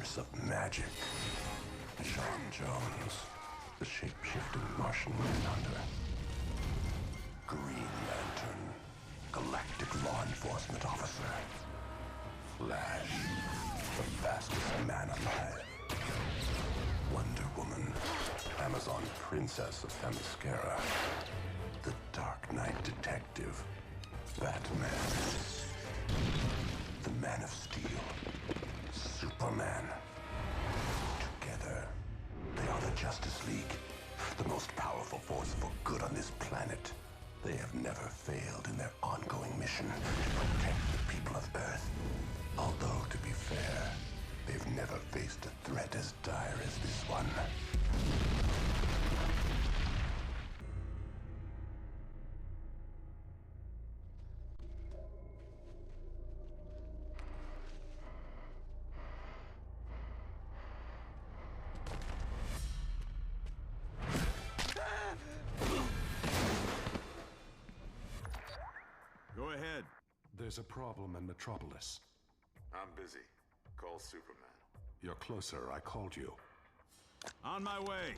force of magic. John Jones, the shape-shifting Martian Manhunter. Green Lantern, galactic law enforcement officer. Flash, the fastest man alive. Wonder Woman, Amazon Princess of Themyscira. The Dark Knight Detective, Batman. The Man of Steel, Superman. Together, they are the Justice League, the most powerful force for good on this planet. They have never failed in their ongoing mission to protect the people of Earth. Although, to be fair, they've never faced a threat as dire as this one. Go ahead. There's a problem in Metropolis. I'm busy. Call Superman. You're closer. I called you. On my way.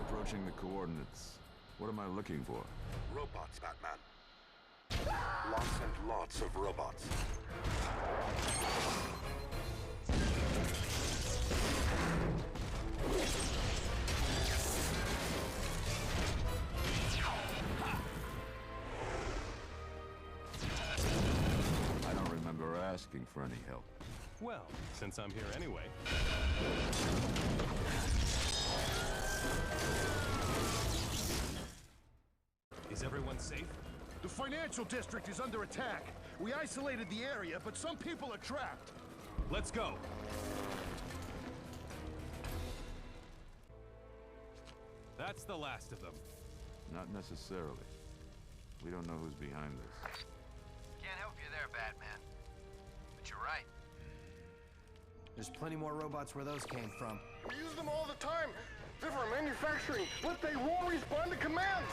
Approaching the coordinates. What am I looking for? Robots, Batman. Lots and lots of robots. I don't remember asking for any help. Well, since I'm here anyway. Is everyone safe? The financial district is under attack. We isolated the area, but some people are trapped. Let's go. That's the last of them. Not necessarily. We don't know who's behind this. Can't help you there, Batman. But you're right. There's plenty more robots where those came from. We use them all the time. They're for manufacturing, but they won't respond to commands.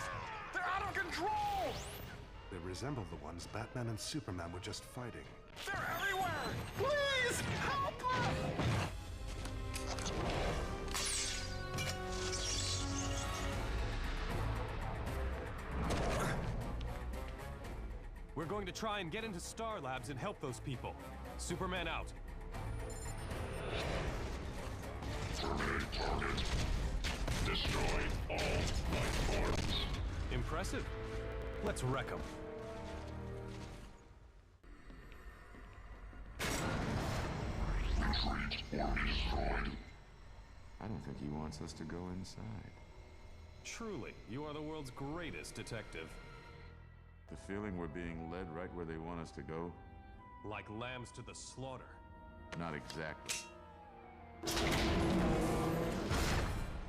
They're out of control! They resemble the ones Batman and Superman were just fighting. They're everywhere! Please, help us! We're going to try and get into Star Labs and help those people. Superman out. Survey target. Destroy all life forms. Impressive. Let's wreck them. Retreat or be destroyed. I don't think he wants us to go inside. Truly, you are the world's greatest detective. The feeling we're being led right where they want us to go? Like lambs to the slaughter. Not exactly.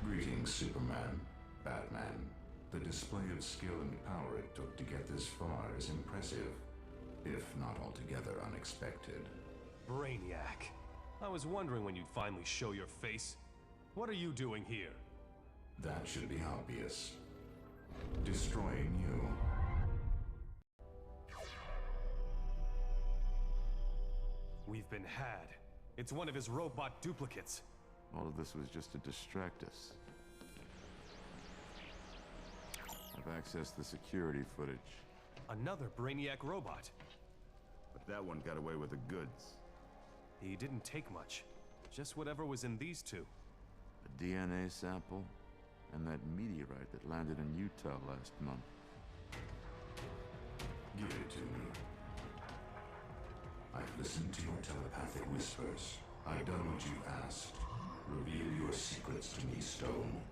Greetings, Superman, Batman. The display of skill and power it took to get this far is impressive, if not altogether unexpected. Brainiac. I was wondering when you'd finally show your face. What are you doing here? That should be obvious. Destroying you. We've been had. It's one of his robot duplicates. All of this was just to distract us. I've accessed the security footage. Another Brainiac robot. But that one got away with the goods. He didn't take much. Just whatever was in these two. A DNA sample, and that meteorite that landed in Utah last month. Give it to me. I've listened to your telepathic whispers. I've done what you asked. Reveal your secrets to me, Stone.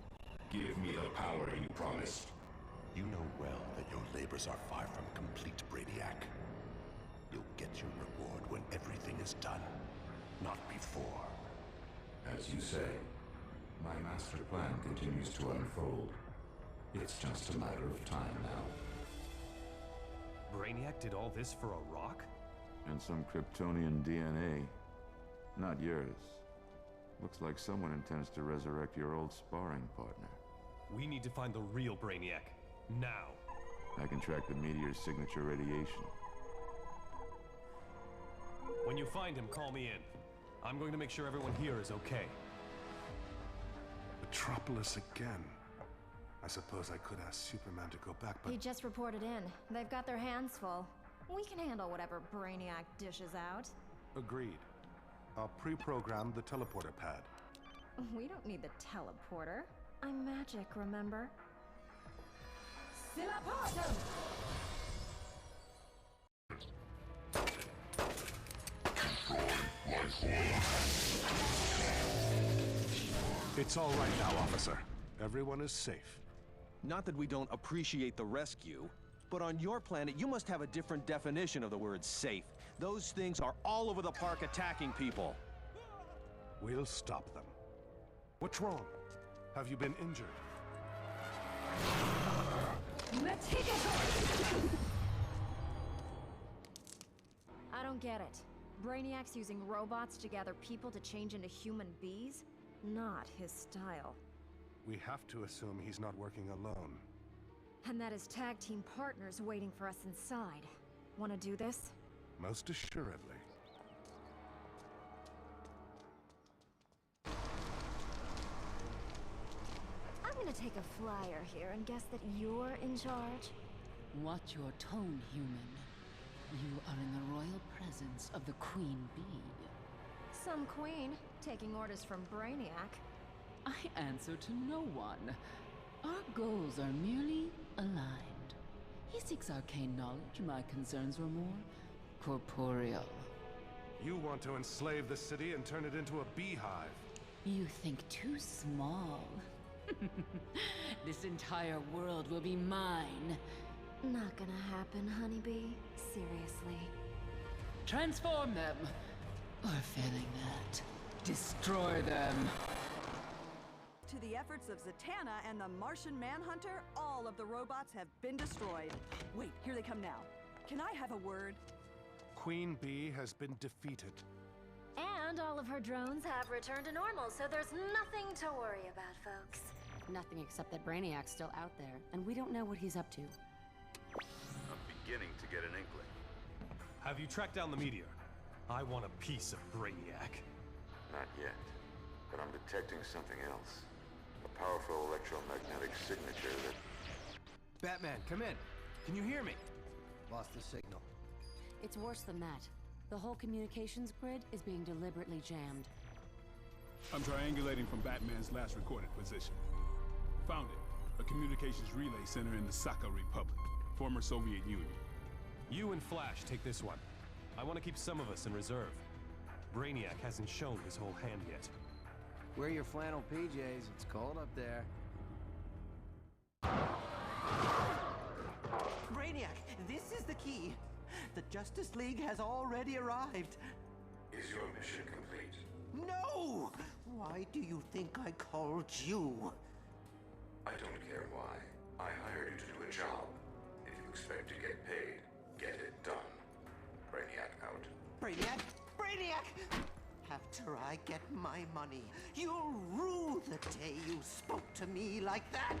Give me the power you promised. You know well that your labors are far from complete, Brainiac. You'll get your reward when everything is done, not before. As you say, my master plan continues to unfold. It's just a matter of time now. Brainiac did all this for a rock? And some Kryptonian DNA. Not yours. Looks like someone intends to resurrect your old sparring partner. We need to find the real Brainiac. Now. I can track the meteor's signature radiation. When you find him, call me in. I'm going to make sure everyone here is okay. Metropolis again. I suppose I could ask Superman to go back, but... He just reported in. They've got their hands full. We can handle whatever Brainiac dishes out. Agreed. I'll pre-program the teleporter pad. We don't need the teleporter. I'm magic, remember? Silaportum! It's all right now, officer. Everyone is safe. Not that we don't appreciate the rescue, but on your planet, you must have a different definition of the word safe. Those things are all over the park attacking people. We'll stop them. What's wrong? Have you been injured? I don't get it. Brainiac's using robots to gather people to change into human bees? Not his style. We have to assume he's not working alone. And that his tag team partner's waiting for us inside. Wanna do this? Most assuredly. I'm gonna take a flyer here and guess that you're in charge. Watch your tone, human. You are in the royal presence of the Queen Bee. Some queen, taking orders from Brainiac. I answer to no one. Our goals are merely aligned. He seeks arcane knowledge. My concerns were more corporeal. You want to enslave the city and turn it into a beehive. You think too small. This entire world will be mine. Not gonna happen, honeybee. Seriously. Transform them. Or failing that, destroy them. To the efforts of Zatanna and the Martian Manhunter, all of the robots have been destroyed. Wait, here they come now. Can I have a word? Queen Bee has been defeated. And all of her drones have returned to normal, so there's nothing to worry about, folks. Nothing except that Brainiac's still out there, and we don't know what he's up to. I'm beginning to get an inkling. Have you tracked down the meteor? I want a piece of Brainiac. Not yet, but I'm detecting something else. A powerful electromagnetic signature that... Batman, come in. Can you hear me? Lost the signal. It's worse than that. The whole communications grid is being deliberately jammed. I'm triangulating from Batman's last recorded position. Found it. A communications relay center in the Sakha Republic, former Soviet Union. You and Flash take this one. I want to keep some of us in reserve. Brainiac hasn't shown his whole hand yet. Wear your flannel PJs. It's cold up there. Brainiac, this is the key. The Justice League has already arrived. Is your mission complete? No! Why do you think I called you? I don't care why. I hired you to do a job. If you expect to get paid, get it done. Brainiac out. Brainiac! Brainiac! After I get my money, you'll rue the day you spoke to me like that!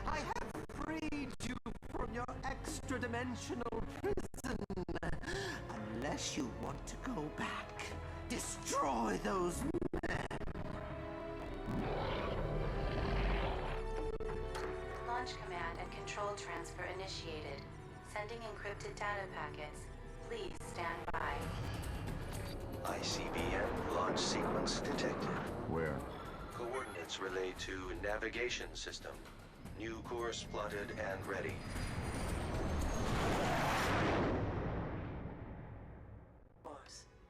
I have freed you from your extra-dimensional prison. Unless you want to go back, destroy those men! Launch command and control transfer initiated. Sending encrypted data packets. Please stand by. ICBM launch sequence detected. Where? Coordinates relayed to navigation system. New course plotted and ready.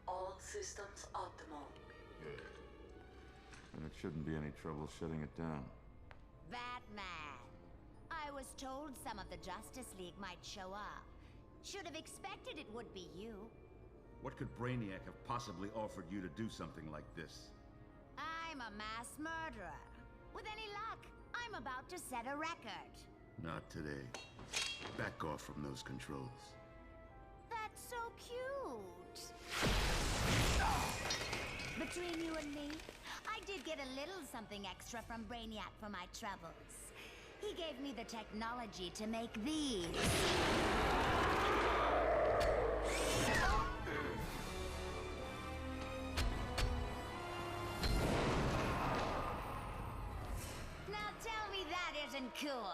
All systems optimal. Good. And it shouldn't be any trouble shutting it down. Batman. I was told some of the Justice League might show up. Should have expected it would be you. What could Brainiac have possibly offered you to do something like this? I'm a mass murderer. With any luck, I'm about to set a record. Not today. Back off from those controls. That's so cute. Between you and me, I did get a little something extra from Brainiac for my troubles. He gave me the technology to make these. Now tell me that isn't cool.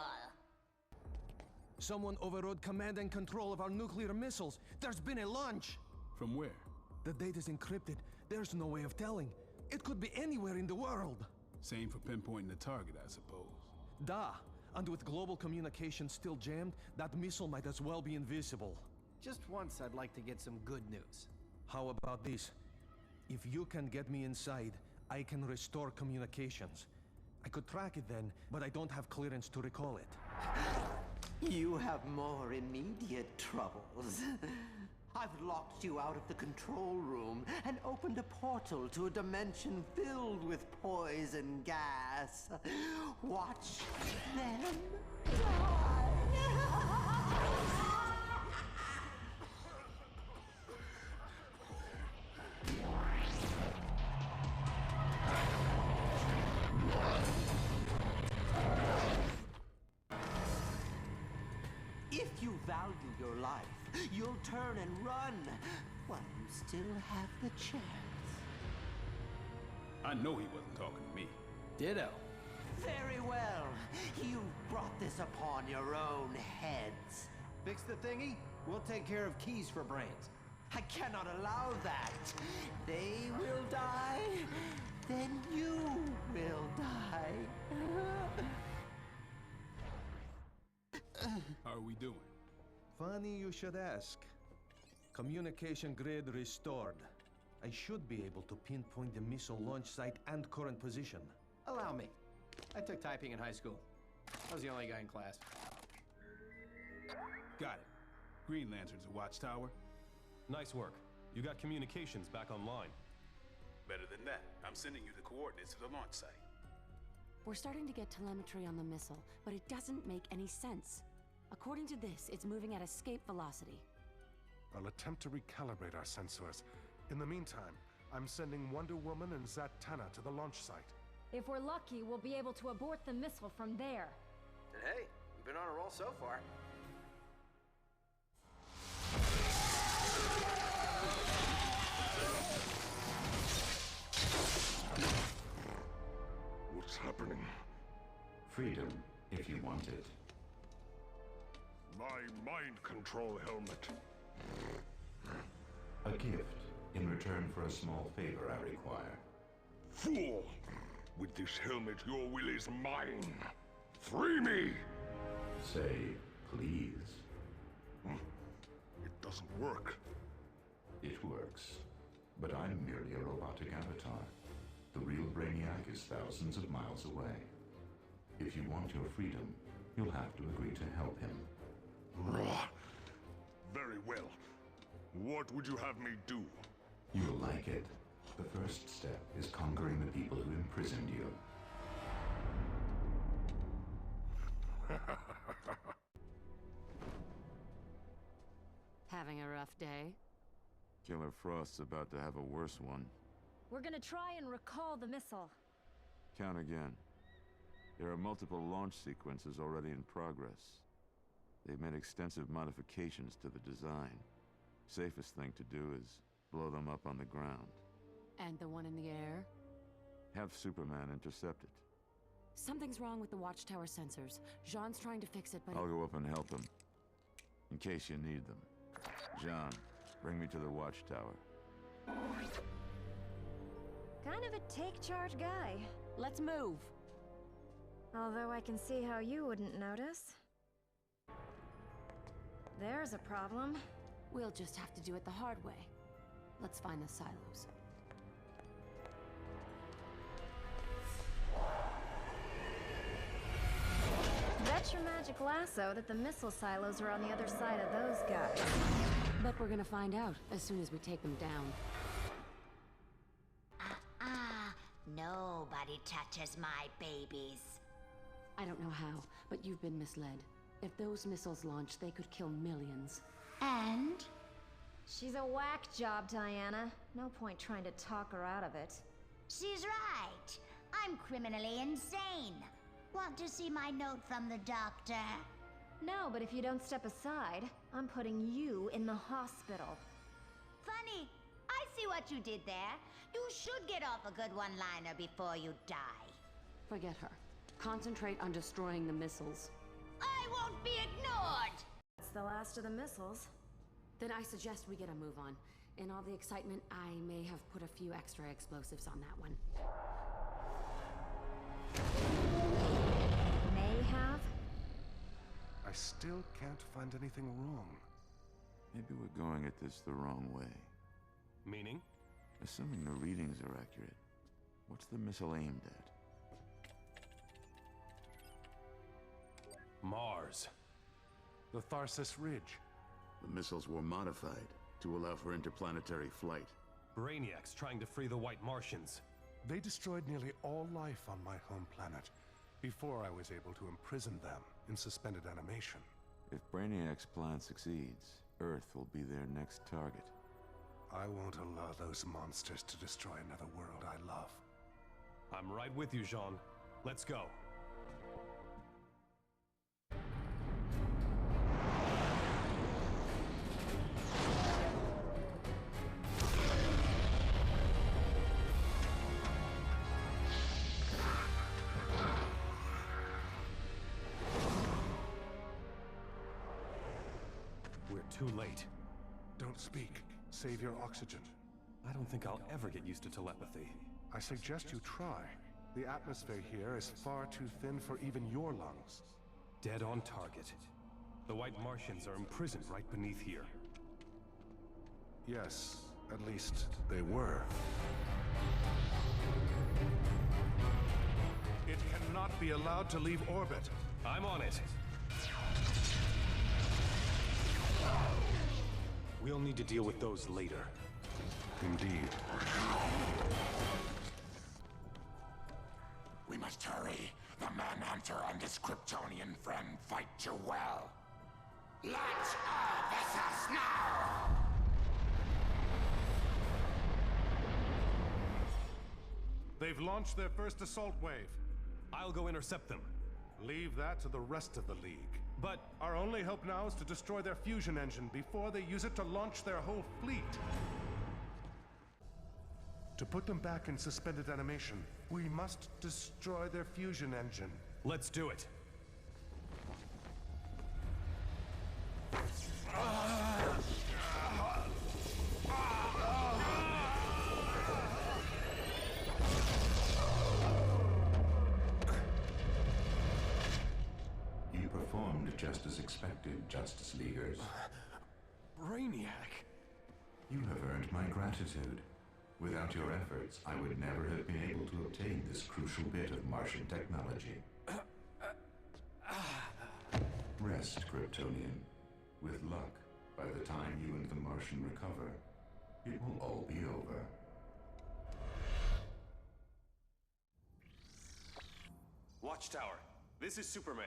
Someone overrode command and control of our nuclear missiles. There's been a launch. From where? The data's encrypted. There's no way of telling. It could be anywhere in the world. Same for pinpointing the target, I suppose. Da. And with global communications still jammed, that missile might as well be invisible. Just once, I'd like to get some good news. How about this? If you can get me inside, I can restore communications. I could track it then, but I don't have clearance to recall it. You have more immediate troubles. I've locked you out of the control room and opened a portal to a dimension filled with poison gas. Watch them die. If you value your life, you'll turn and run while you still have the chance. I know he wasn't talking to me. Ditto. Very well. You brought this upon your own heads. Fix the thingy, we'll take care of keys for brains. I cannot allow that. They will die, then you will die. How are we doing? Funny you should ask. Communication grid restored. I should be able to pinpoint the missile launch site and current position. Allow me. I took typing in high school. I was the only guy in class. Got it. Green Lantern's a watchtower. Nice work. You got communications back online. Better than that. I'm sending you the coordinates to the launch site. We're starting to get telemetry on the missile, but it doesn't make any sense. According to this, it's moving at escape velocity. I'll attempt to recalibrate our sensors. In the meantime, I'm sending Wonder Woman and Zatanna to the launch site. If we're lucky, we'll be able to abort the missile from there. And hey, we've been on a roll so far. What's happening? Freedom, if you want it. My mind control helmet. A gift in return for a small favor I require. Fool! With this helmet, your will is mine. Free me! Say, please. It doesn't work. It works. But I'm merely a robotic avatar. The real Brainiac is thousands of miles away. If you want your freedom, you'll have to agree to help him. Very well. What would you have me do? You'll like it. The first step is conquering the people who imprisoned you. Having a rough day? Killer Frost's about to have a worse one. We're gonna try and recall the missile. Count again. There are multiple launch sequences already in progress. They've made extensive modifications to the design. Safest thing to do is blow them up on the ground. And the one in the air? Have Superman intercept it. Something's wrong with the watchtower sensors. Jean's trying to fix it, but I'll go up and help him. In case you need them. Jean, bring me to the watchtower. Kind of a take-charge guy. Let's move. Although I can see how you wouldn't notice. There's a problem. We'll just have to do it the hard way. Let's find the silos. Bet your magic lasso that the missile silos are on the other side of those guys. But we're gonna find out as soon as we take them down. Nobody touches my babies. I don't know how, but you've been misled. If those missiles launch, they could kill millions. And? She's a whack job, Diana. No point trying to talk her out of it. She's right. I'm criminally insane. Want to see my note from the doctor? No, but if you don't step aside, I'm putting you in the hospital. Funny. I see what you did there. You should get off a good one-liner before you die. Forget her. Concentrate on destroying the missiles. I won't be ignored! It's the last of the missiles. Then I suggest we get a move on. In all the excitement, I may have put a few extra explosives on that one. May have? I still can't find anything wrong. Maybe we're going at this the wrong way. Meaning? Assuming the readings are accurate, what's the missile aimed at? Mars. The Tharsis Ridge. The missiles were modified to allow for interplanetary flight. Brainiac's trying to free the White Martians. They destroyed nearly all life on my home planet before I was able to imprison them in suspended animation. If Brainiac's plan succeeds, Earth will be their next target. I won't allow those monsters to destroy another world I love. I'm right with you, Jean. Let's go. We're too late. Don't speak. Save your oxygen. I don't think I'll ever get used to telepathy. I suggest you try. The atmosphere here is far too thin for even your lungs. Dead on target. The White Martians are imprisoned right beneath here. Yes, at least they were. It cannot be allowed to leave orbit. I'm on it. We'll need to deal with those later. Indeed. We must hurry. The Manhunter and his Kryptonian friend fight too well. Launch all vessels now! They've launched their first assault wave. I'll go intercept them. Leave that to the rest of the League. But our only hope now is to destroy their fusion engine before they use it to launch their whole fleet. To put them back in suspended animation, we must destroy their fusion engine. Let's do it. You performed just as expected, Justice Leaguers. Brainiac! You have earned my gratitude. Without your efforts, I would never have been able to obtain this crucial bit of Martian technology. Rest, Kryptonian. With luck, by the time you and the Martian recover, it will all be over. Watchtower, this is Superman.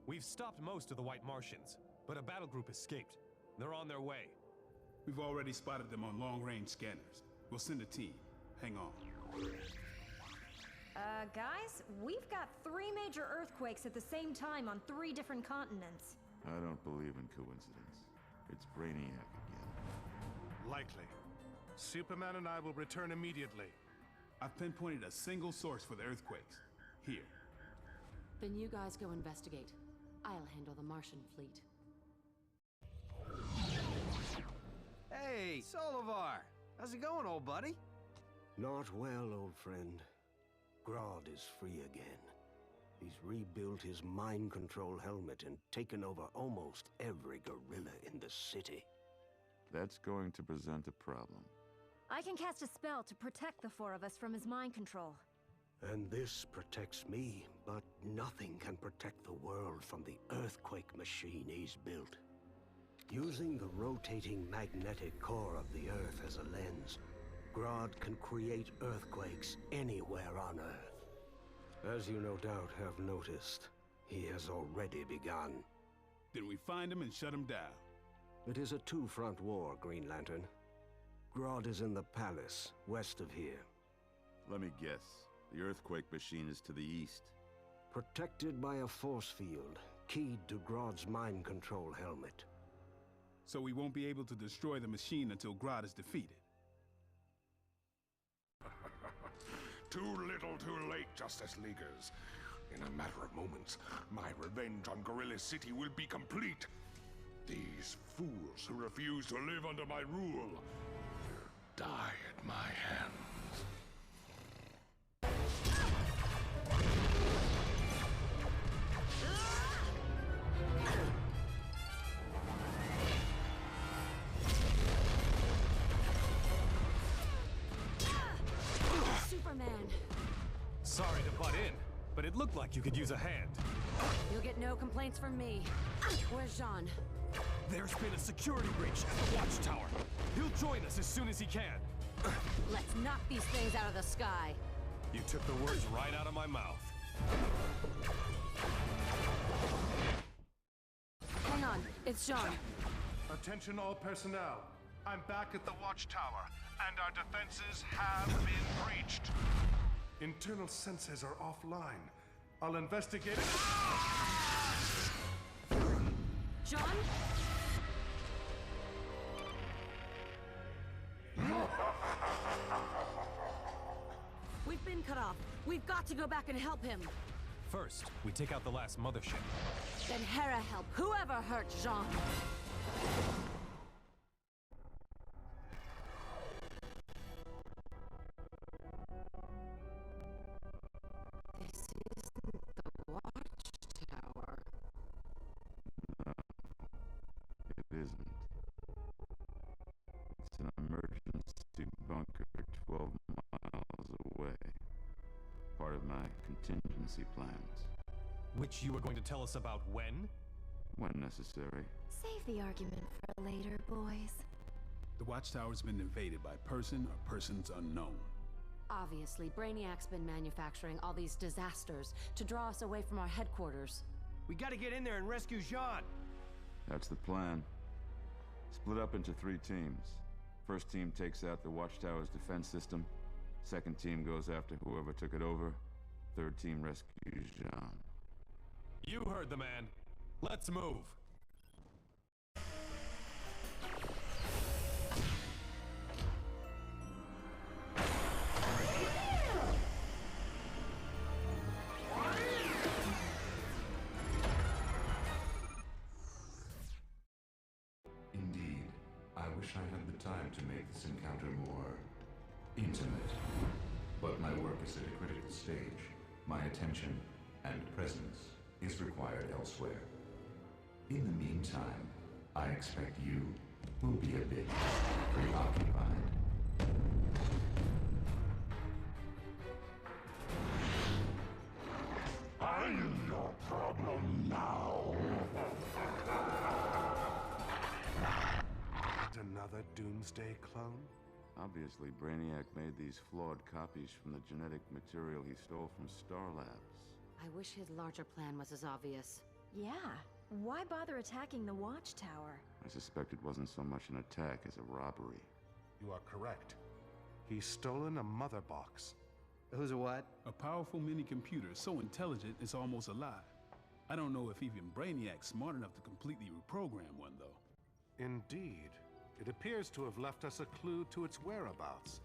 We've stopped most of the White Martians, but a battle group escaped. They're on their way. We've already spotted them on long-range scanners. We'll send a team. Hang on. Guys, we've got 3 major earthquakes at the same time on 3 different continents. I don't believe in coincidence. It's Brainiac again. Likely. Superman and I will return immediately. I've pinpointed a single source for the earthquakes. Here. Then you guys go investigate. I'll handle the Martian fleet. Hey, Solovar! How's it going, old buddy? Not well, old friend. Grodd is free again. He's rebuilt his mind control helmet and taken over almost every gorilla in the city. That's going to present a problem. I can cast a spell to protect the 4 of us from his mind control. And this protects me, but nothing can protect the world from the earthquake machine he's built. Using the rotating magnetic core of the Earth as a lens, Grodd can create earthquakes anywhere on Earth. As you no doubt have noticed, he has already begun. Then we find him and shut him down. It is a 2-front war, Green Lantern. Grodd is in the palace, west of here. Let me guess. The earthquake machine is to the east. Protected by a force field, keyed to Grodd's mind control helmet. So we won't be able to destroy the machine until Grodd is defeated. Too little, too late, Justice Leaguers. In a matter of moments, my revenge on Gorilla City will be complete. These fools who refuse to live under my rule will die at my hands. Superman! Sorry to butt in, but it looked like you could use a hand. You'll get no complaints from me. Where's Jean? There's been a security breach at the Watchtower. He'll join us as soon as he can. Let's knock these things out of the sky. You took the words right out of my mouth. Hang on, it's Jean. Attention all personnel. I'm back at the Watchtower, and our defenses have been breached. Internal sensors are offline. I'll investigate it. John? We've been cut off. We've got to go back and help him. First, we take out the last mothership. Then Hera help whoever hurt Jean. This isn't the Watchtower. No, it isn't. It's an emergency bunker 12 miles away. Part of my contingency plans. Which you were going to tell us about when? When necessary. Save the argument for later, boys. The Watchtower's been invaded by person or persons unknown. Obviously, Brainiac's been manufacturing all these disasters to draw us away from our headquarters. We gotta get in there and rescue Jean! That's the plan. Split up into 3 teams. First team takes out the Watchtower's defense system. Second team goes after whoever took it over. Third team rescues Jean. You heard the man. Let's move. Indeed, I wish I had the time to make this encounter more intimate. But my work is at a critical stage. My attention and presence is required elsewhere. In the meantime, I expect you will be a bit preoccupied. I'm your problem now. Another Doomsday clone? Obviously, Brainiac made these flawed copies from the genetic material he stole from Star Labs. I wish his larger plan was as obvious. Yeah. Why bother attacking the Watchtower? I suspect it wasn't so much an attack as a robbery. You are correct. He's stolen a mother box. Who's a what? A powerful mini-computer so intelligent it's almost alive. I don't know if even Brainiac's smart enough to completely reprogram one, though. Indeed. It appears to have left us a clue to its whereabouts.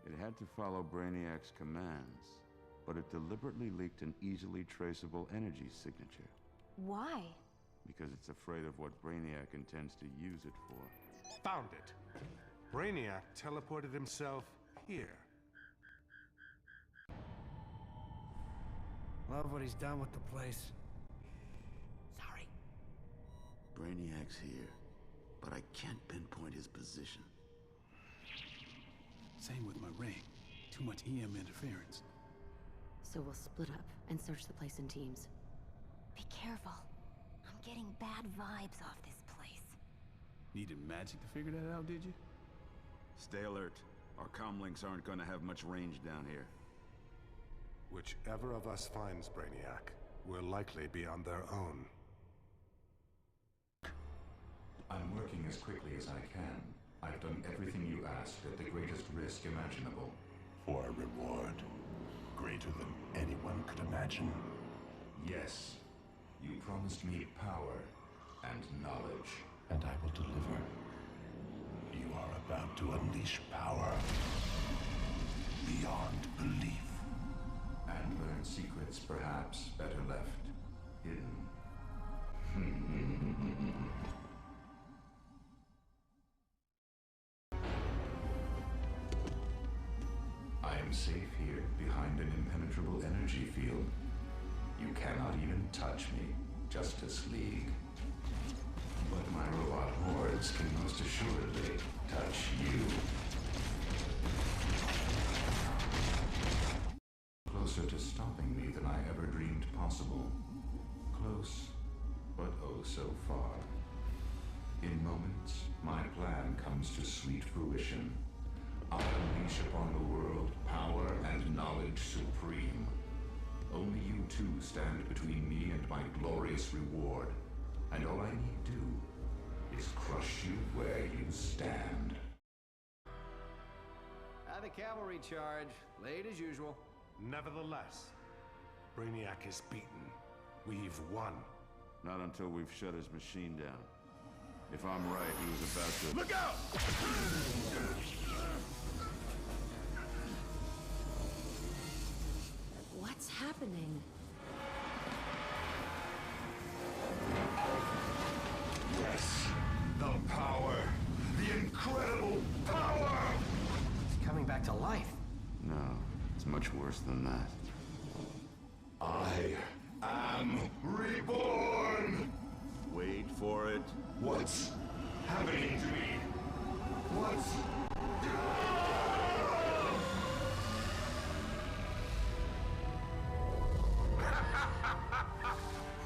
It had to follow Brainiac's commands, but it deliberately leaked an easily traceable energy signature. Why? Because it's afraid of what Brainiac intends to use it for. Found it. Brainiac teleported himself here. Love what he's done with the place. Sorry. Brainiac's here, but I can't pinpoint his position. Same with my ring. Too much EM interference. So we'll split up and search the place in teams. Be careful. I'm getting bad vibes off this place. Needed magic to figure that out, did you? Stay alert. Our comlinks aren't going to have much range down here. Whichever of us finds Brainiac will likely be on their own. I'm working as quickly as I can. I've done everything you asked at the greatest risk imaginable. For a reward. greater than anyone could imagine. Yes. You promised me power and knowledge. And I will deliver. You are about to unleash power beyond belief. And learn secrets perhaps better left hidden. I am safe here behind an impenetrable energy field. You cannot even touch me, Justice League. But my robot hordes can most assuredly touch you. Closer to stopping me than I ever dreamed possible. Close, but oh so far. In moments, my plan comes to sweet fruition. I'll unleash upon the world power and knowledge supreme. Only you two stand between me and my glorious reward. And all I need do is crush you where you stand. The cavalry charge, late as usual. Nevertheless, Brainiac is beaten. We've won. Not until we've shut his machine down. If I'm right, he was about to... Look out! What's happening? Yes, the power. The incredible power! It's coming back to life. No, it's much worse than that. I am reborn! Wait for it. What's happening to me? What's...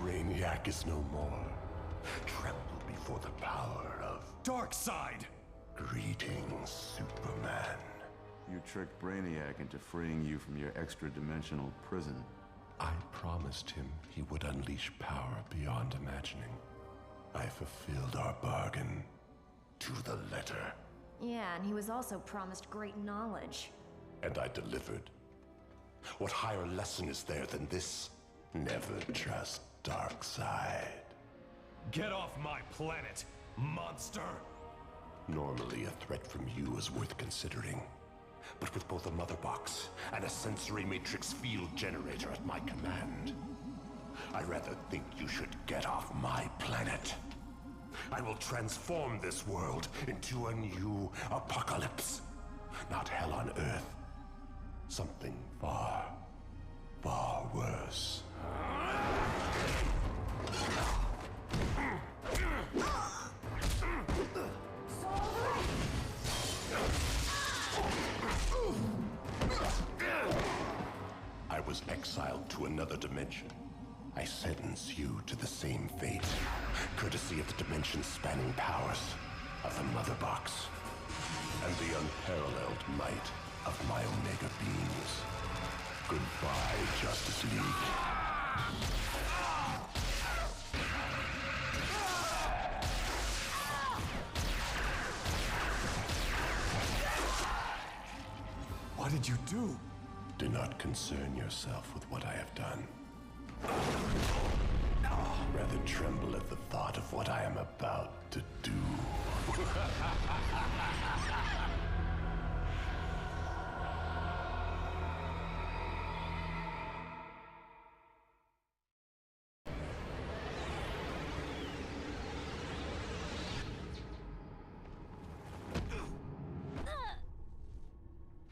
Brainiac is no more. Tremble before the power of... Darkseid! Greetings, Superman. You tricked Brainiac into freeing you from your extra-dimensional prison. I promised him he would unleash power beyond imagining. I fulfilled our bargain to the letter. Yeah, and he was also promised great knowledge. And I delivered. What higher lesson is there than this? Never trust Darkseid. Get off my planet, monster! Normally, a threat from you is worth considering. But with both a mother box and a sensory matrix field generator at my command, I rather think you should get off my planet. I will transform this world into a new apocalypse. Not hell on Earth. Something far, far worse. I was exiled to another dimension. I sentence you to the same fate, courtesy of the dimension-spanning powers of the Mother Box and the unparalleled might of my Omega beams. Goodbye, Justice League. What did you do? Do not concern yourself with what I have done. Rather tremble at the thought of what I am about to do.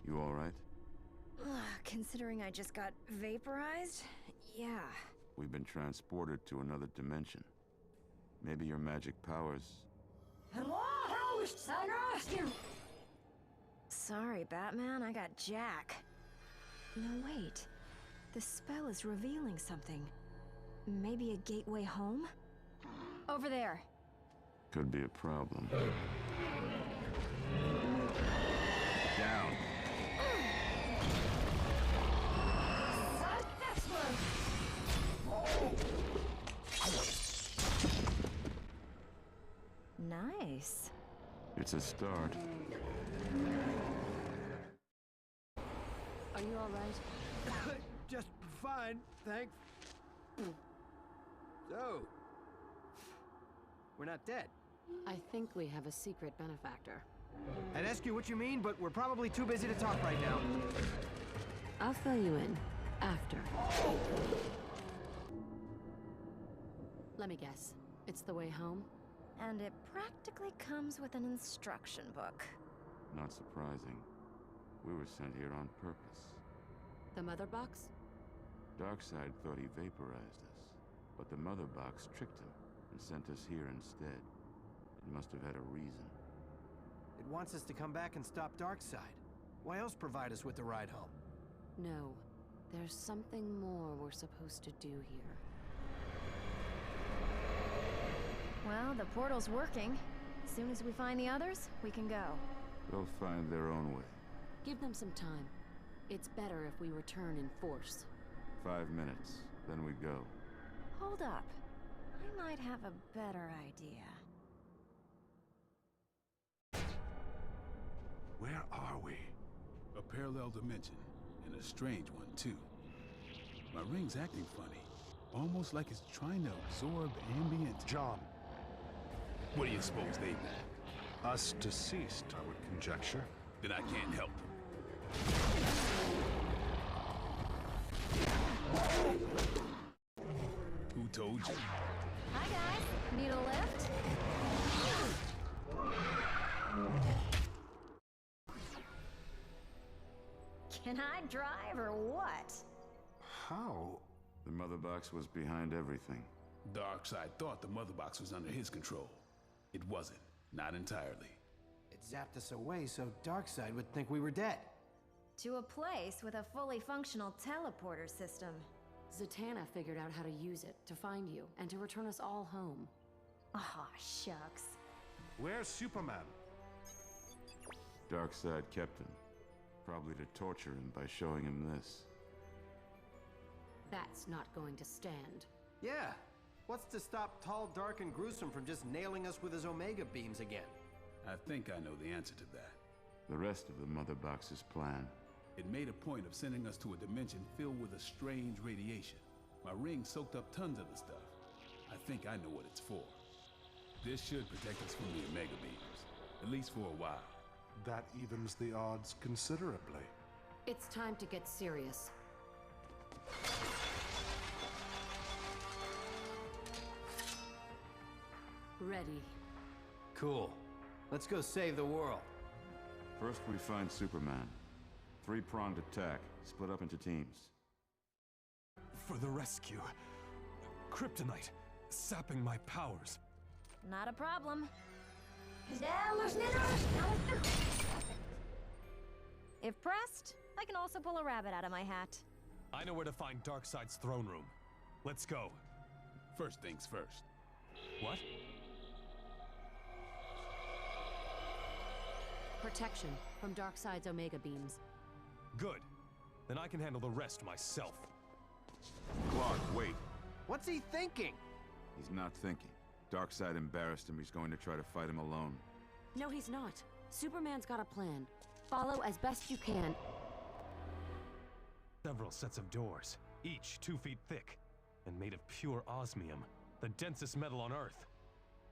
You all right? Considering I just got vaporized, yeah. We've been transported to another dimension. Maybe your magic powers... Sorry, Batman, I got Jack. No, wait. The spell is revealing something. Maybe a gateway home? Over there. Could be a problem. Down. Nice. It's a start. Are you all right? Just fine, thanks. So, we're not dead. I think we have a secret benefactor. I'd ask you what you mean, but we're probably too busy to talk right now. I'll fill you in after. Let me guess. It's the way home? And it practically comes with an instruction book. Not surprising. We were sent here on purpose. The mother box? Darkseid thought he vaporized us, but the mother box tricked him and sent us here instead. It must have had a reason. It wants us to come back and stop Darkseid. Why else provide us with the ride home? No. There's something more we're supposed to do here. Well, the portal's working. As soon as we find the others, we can go. They'll find their own way. Give them some time. It's better if we return in force. 5 minutes, then we go. Hold up. I might have a better idea. Where are we? A parallel dimension, and a strange one, too. My ring's acting funny. Almost like it's trying to absorb ambient... John. What do you suppose they mean? Us deceased, I would conjecture. Then I can't help. Who told you? Hi, guys. Need a lift? Can I drive or what? How? The mother box was behind everything. Darkseid thought the mother box was under his control. It wasn't. Not entirely. It zapped us away so Darkseid would think we were dead. To a place with a fully functional teleporter system. Zatanna figured out how to use it to find you and to return us all home. Aw, shucks. Where's Superman? Darkseid kept him. Probably to torture him by showing him this. That's not going to stand. Yeah. What's to stop Tall, Dark, and Gruesome from just nailing us with his Omega beams again? I think I know the answer to that. The rest of the mother box's plan. It made a point of sending us to a dimension filled with a strange radiation. My ring soaked up tons of the stuff. I think I know what it's for. This should protect us from the Omega beams, at least for a while. That evens the odds considerably. It's time to get serious. Ready. Cool. Let's go save the world. First we find Superman. Three-pronged attack, split up into teams. For the rescue. Kryptonite, sapping my powers. Not a problem. If pressed, I can also pull a rabbit out of my hat. I know where to find Darkseid's throne room. Let's go. First things first. What? Protection from Darkseid's Omega beams. Good. Then I can handle the rest myself. Clark, wait. What's he thinking? He's not thinking. Darkseid embarrassed him. He's going to try to fight him alone. No, he's not. Superman's got a plan. Follow as best you can. Several sets of doors, each 2 feet thick, and made of pure osmium, the densest metal on Earth.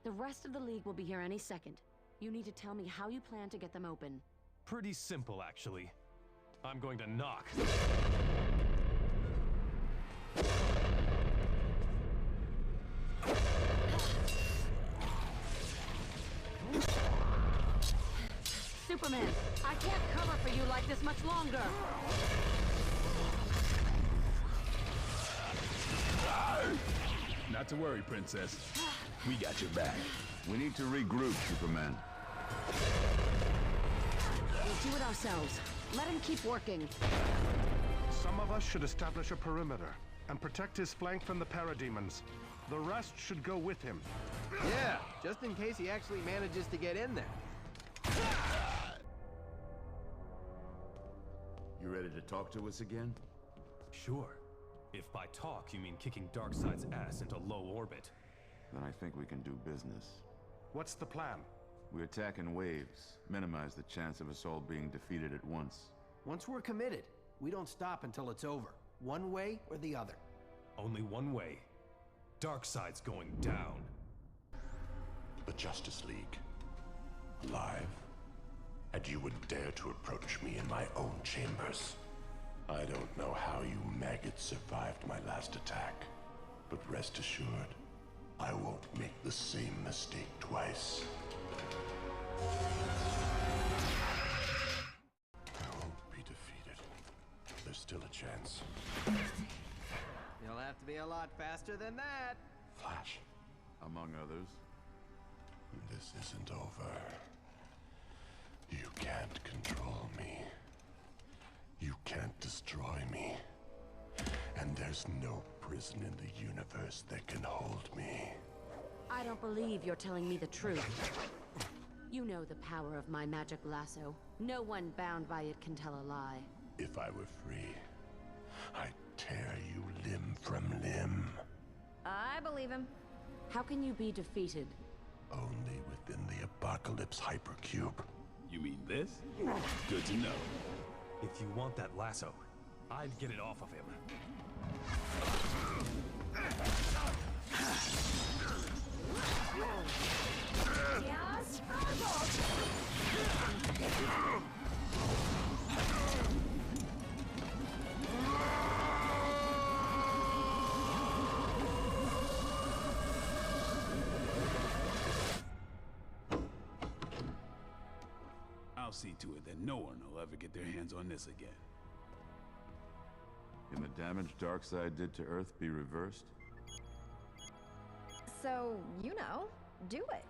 The rest of the League will be here any second. You need to tell me how you plan to get them open. Pretty simple, actually. I'm going to knock. Superman, I can't cover for you like this much longer. Not to worry, Princess. We got your back. We need to regroup, Superman. We'll do it ourselves. Let him keep working. Some of us should establish a perimeter and protect his flank from the parademons. The rest should go with him. Yeah, just in case he actually manages to get in there. You ready to talk to us again? Sure. If by talk you mean kicking Darkseid's ass into low orbit. Then I think we can do business. What's the plan? We attack in waves, minimize the chance of us all being defeated at once. Once we're committed, We don't stop until it's over. One way or the other. Only one way. Darkseid's going down. The Justice League. Alive? And you would dare to approach me in my own chambers? I don't know how you maggots survived my last attack, but rest assured, I won't make the same mistake twice. I won't be defeated. There's still a chance. You'll have to be a lot faster than that. Flash. Among others. This isn't over. You can't control me. You can't destroy me. And there's no prison in the universe that can hold me. I don't believe you're telling me the truth. You know the power of my magic lasso. No one bound by it can tell a lie. If I were free, I'd tear you limb from limb. I believe him. How can you be defeated? Only within the Apocalypse Hypercube. You mean this? Good to know. If you want that lasso, I'd get it off of him. I'll see to it that no one will ever get their hands on this again. Can the damage Darkseid did to Earth be reversed? So, you know, do it.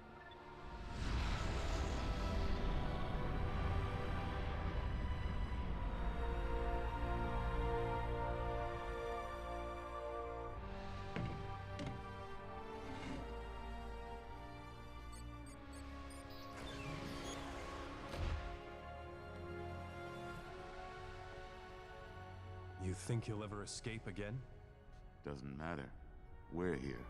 You think you'll ever escape again? Doesn't matter. We're here.